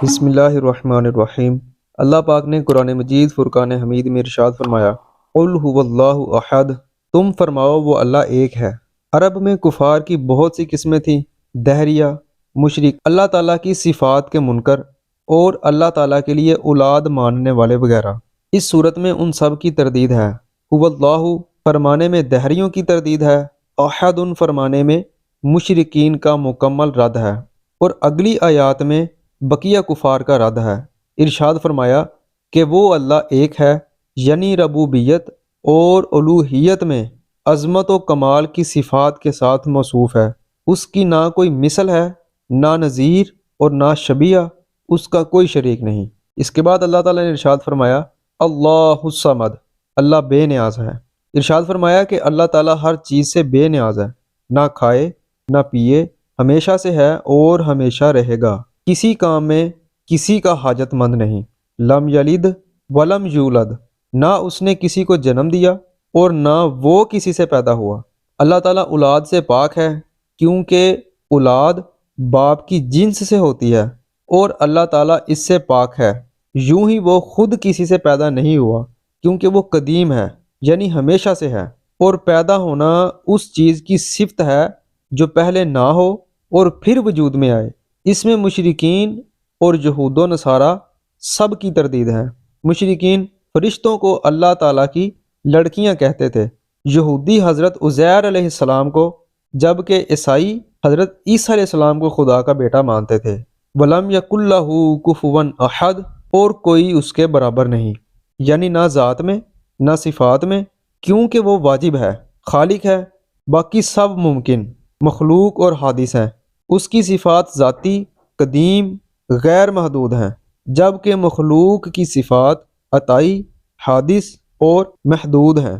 بسم اللہ الرحمن الرحیم۔ اللہ پاک نے قرآن مجید فرقان حمید میں ارشاد فرمایا، قل هو اللہ احد، تم فرماؤ وہ اللہ ایک ہے۔ عرب میں کفار کی بہت سی قسمیں تھیں، دہریہ، مشرک، اللہ تعالیٰ کی صفات کے منکر اور اللہ تعالیٰ کے لیے اولاد ماننے والے وغیرہ۔ اس صورت میں ان سب کی تردید ہے۔ هو اللہ فرمانے میں دہریوں کی تردید ہے، احد فرمانے میں مشرکین کا مکمل رد ہے، اور اگلی آیات میں بقیہ کفار کا رد ہے۔ ارشاد فرمایا کہ وہ اللہ ایک ہے، یعنی ربوبیت اور الوہیت میں عظمت و کمال کی صفات کے ساتھ موصوف ہے۔ اس کی نہ کوئی مثل ہے، نہ نظیر اور نہ شبیہ، اس کا کوئی شریک نہیں۔ اس کے بعد اللہ تعالیٰ نے ارشاد فرمایا، اللہ الصمد، اللہ بے نیاز ہے۔ ارشاد فرمایا کہ اللہ تعالیٰ ہر چیز سے بے نیاز ہے، نہ کھائے نہ پیے، ہمیشہ سے ہے اور ہمیشہ رہے گا، کسی کام میں کسی کا حاجت مند نہیں۔ لم یلد ولم یولد، نہ اس نے کسی کو جنم دیا اور نہ وہ کسی سے پیدا ہوا۔ اللہ تعالیٰ اولاد سے پاک ہے، کیونکہ اولاد باپ کی جنس سے ہوتی ہے اور اللہ تعالیٰ اس سے پاک ہے۔ یوں ہی وہ خود کسی سے پیدا نہیں ہوا، کیونکہ وہ قدیم ہے، یعنی ہمیشہ سے ہے، اور پیدا ہونا اس چیز کی صفت ہے جو پہلے نہ ہو اور پھر وجود میں آئے۔ اس میں مشرکین اور یہود و نصارہ سب کی تردید ہے۔ مشرکین فرشتوں کو اللہ تعالیٰ کی لڑکیاں کہتے تھے، یہودی حضرت عزیر علیہ السلام کو، جبکہ عیسائی حضرت عیسیٰ علیہ السلام کو خدا کا بیٹا مانتے تھے۔ وَلَمْ يَكُنْ لَهُ كُفُوًا أَحَدٌ، اور کوئی اس کے برابر نہیں، یعنی نہ ذات میں نہ صفات میں، کیونکہ وہ واجب ہے، خالق ہے، باقی سب ممکن، مخلوق اور حادث ہیں۔ اس کی صفات ذاتی، قدیم، غیر محدود ہیں، جبکہ مخلوق کی صفات عطائی، حادث اور محدود ہیں۔